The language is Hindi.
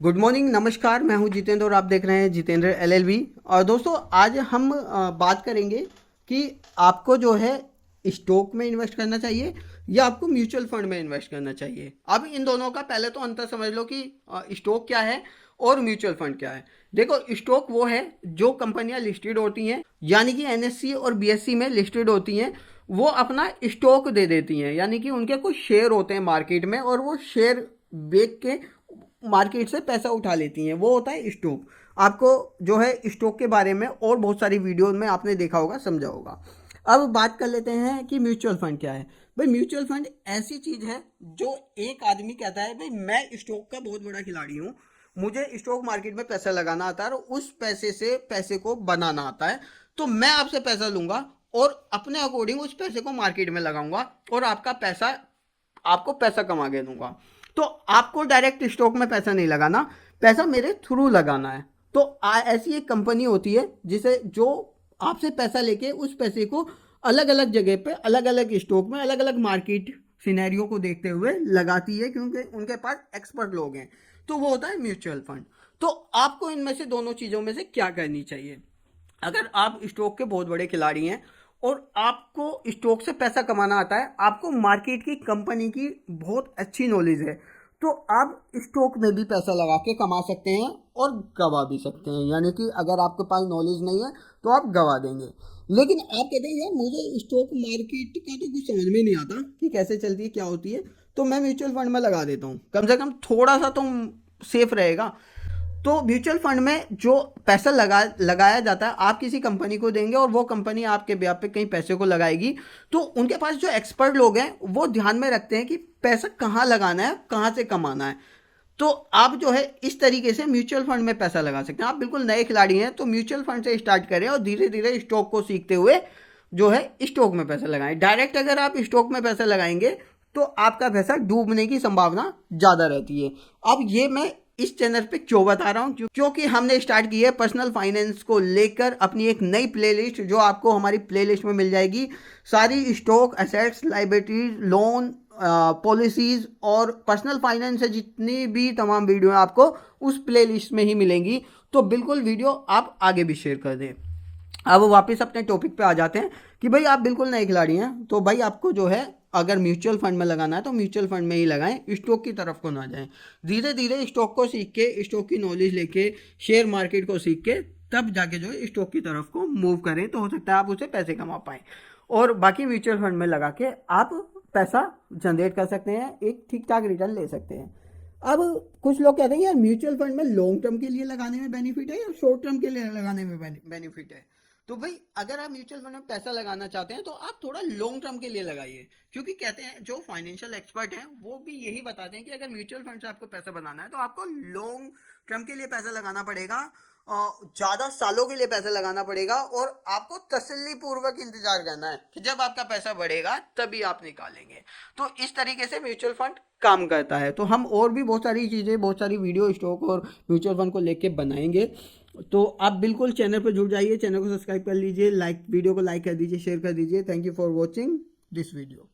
गुड मॉर्निंग, नमस्कार। मैं हूं जितेंद्र और आप देख रहे हैं जितेंद्र एलएलबी। और दोस्तों आज हम बात करेंगे कि आपको जो है स्टॉक में इन्वेस्ट करना चाहिए या आपको म्यूचुअल फंड में इन्वेस्ट करना चाहिए। अब इन दोनों का पहले तो अंतर समझ लो कि स्टॉक क्या है और म्यूचुअल फंड क्या है। देखो, स्टॉक वो है जो कंपनियां लिस्टेड होती हैं, यानी कि एनएससी और बीएससी में लिस्टेड होती हैं। वो अपना स्टॉक दे देती हैं, यानी कि उनके कुछ शेयर होते हैं मार्केट में और वो शेयर बेच के मार्केट से पैसा उठा लेती हैं। वो होता है स्टॉक। आपको जो है स्टॉक के बारे में और बहुत सारी वीडियो में आपने देखा होगा, समझा होगा। अब बात कर लेते हैं कि म्यूचुअल फंड क्या है। भाई म्यूचुअल फंड ऐसी चीज है जो एक आदमी कहता है भाई मैं स्टॉक का बहुत बड़ा खिलाड़ी हूँ, मुझे स्टॉक मार्केट में पैसा लगाना आता है और उस पैसे से पैसे को बनाना आता है, तो मैं आपसे पैसा लूंगा और अपने अकॉर्डिंग उस पैसे को मार्केट में लगाऊंगा और आपको पैसा कमा के दूंगा। तो आपको डायरेक्ट स्टॉक में पैसा नहीं लगाना, पैसा मेरे थ्रू लगाना है। तो ऐसी एक कंपनी होती है जिसे जो आपसे पैसा लेके उस पैसे को अलग अलग जगह पे अलग अलग स्टॉक में अलग अलग मार्केट सिनेरियो को देखते हुए लगाती है, क्योंकि उनके पास एक्सपर्ट लोग हैं। तो वो होता है म्यूचुअल फंड। तो आपको इनमें से दोनों चीज़ों में से क्या करनी चाहिए? अगर आप स्टॉक के बहुत बड़े खिलाड़ी हैं और आपको स्टॉक से पैसा कमाना आता है, आपको मार्केट की कंपनी की बहुत अच्छी नॉलेज है, तो आप स्टॉक में भी पैसा लगा के कमा सकते हैं और गवा भी सकते हैं। यानी कि अगर आपके पास नॉलेज नहीं है तो आप गवा देंगे। लेकिन आप कहते हैं यार मुझे स्टॉक मार्केट का तो कुछ समझ में नहीं आता कि कैसे चलती है, क्या होती है, तो मैं म्यूचुअल फंड में लगा देता हूँ, कम से कम थोड़ा सा तो सेफ रहेगा। तो म्यूचुअल फंड में जो पैसा लगाया जाता है, आप किसी कंपनी को देंगे और वो कंपनी आपके ब्याह पे कहीं पैसे को लगाएगी। तो उनके पास जो एक्सपर्ट लोग हैं वो ध्यान में रखते हैं कि पैसा कहाँ लगाना है, कहाँ से कमाना है। तो आप जो है इस तरीके से म्यूचुअल फंड में पैसा लगा सकते हैं। आप बिल्कुल नए खिलाड़ी हैं तो म्यूचुअल फंड से स्टार्ट करें और धीरे धीरे स्टॉक को सीखते हुए जो है स्टॉक में पैसा लगाएं। डायरेक्ट अगर आप स्टॉक में पैसा लगाएंगे तो आपका पैसा डूबने की संभावना ज़्यादा रहती है। अब ये मैं इस चैनल पे क्यों बता रहा हूँ, क्योंकि हमने स्टार्ट की है पर्सनल फाइनेंस को लेकर अपनी एक नई प्लेलिस्ट, जो आपको हमारी प्लेलिस्ट में मिल जाएगी। सारी stock, assets, liabilities, loan, policies और पर्सनल फाइनेंस से जितनी भी तमाम वीडियो आपको उस प्लेलिस्ट में ही मिलेंगी। तो बिल्कुल वीडियो आप आगे भी शेयर कर दें। अब वापस अपने टॉपिक पे आ जाते हैं कि भाई आप बिल्कुल नए खिलाड़ी हैं, तो भाई आपको जो है अगर म्यूचुअल फंड में लगाना है तो म्यूचुअल फंड में ही लगाएं, स्टॉक की तरफ को ना जाएं। धीरे धीरे स्टॉक को सीख के, स्टॉक की नॉलेज लेके, शेयर मार्केट को सीख के तब जाके जो है स्टॉक की तरफ को मूव करें, तो हो सकता है आप उसे पैसे कमा पाएं और बाकी म्यूचुअल फंड में लगा के आप पैसा जनरेट कर सकते हैं, एक ठीक ठाक रिटर्न ले सकते हैं। अब कुछ लोग कहते हैं यार म्यूचुअल फंड में लॉन्ग टर्म के लिए लगाने में बेनिफिट है या शॉर्ट टर्म के लिए लगाने में बेनिफिट है। तो भाई अगर आप म्यूचुअल फंड में पैसा लगाना चाहते हैं तो आप थोड़ा लॉन्ग टर्म के लिए लगाइए, क्योंकि कहते हैं जो फाइनेंशियल एक्सपर्ट हैं वो भी यही बताते हैं कि अगर म्यूचुअल फंड से आपको पैसा बनाना है तो आपको लॉन्ग टर्म के लिए पैसा लगाना पड़ेगा, ज्यादा सालों के लिए पैसा लगाना पड़ेगा और आपको तसल्ली पूर्वक इंतजार करना है कि जब आपका पैसा बढ़ेगा तभी आप निकालेंगे। तो इस तरीके से म्यूचुअल फंड काम करता है। तो हम और भी बहुत सारी चीज़ें, बहुत सारी वीडियो स्टॉक और म्यूचुअल फंड को लेके बनाएंगे। तो आप बिल्कुल चैनल पर जुड़ जाइए, चैनल को सब्सक्राइब कर लीजिए, वीडियो को लाइक कर दीजिए, शेयर कर दीजिए। Thank you for watching this video.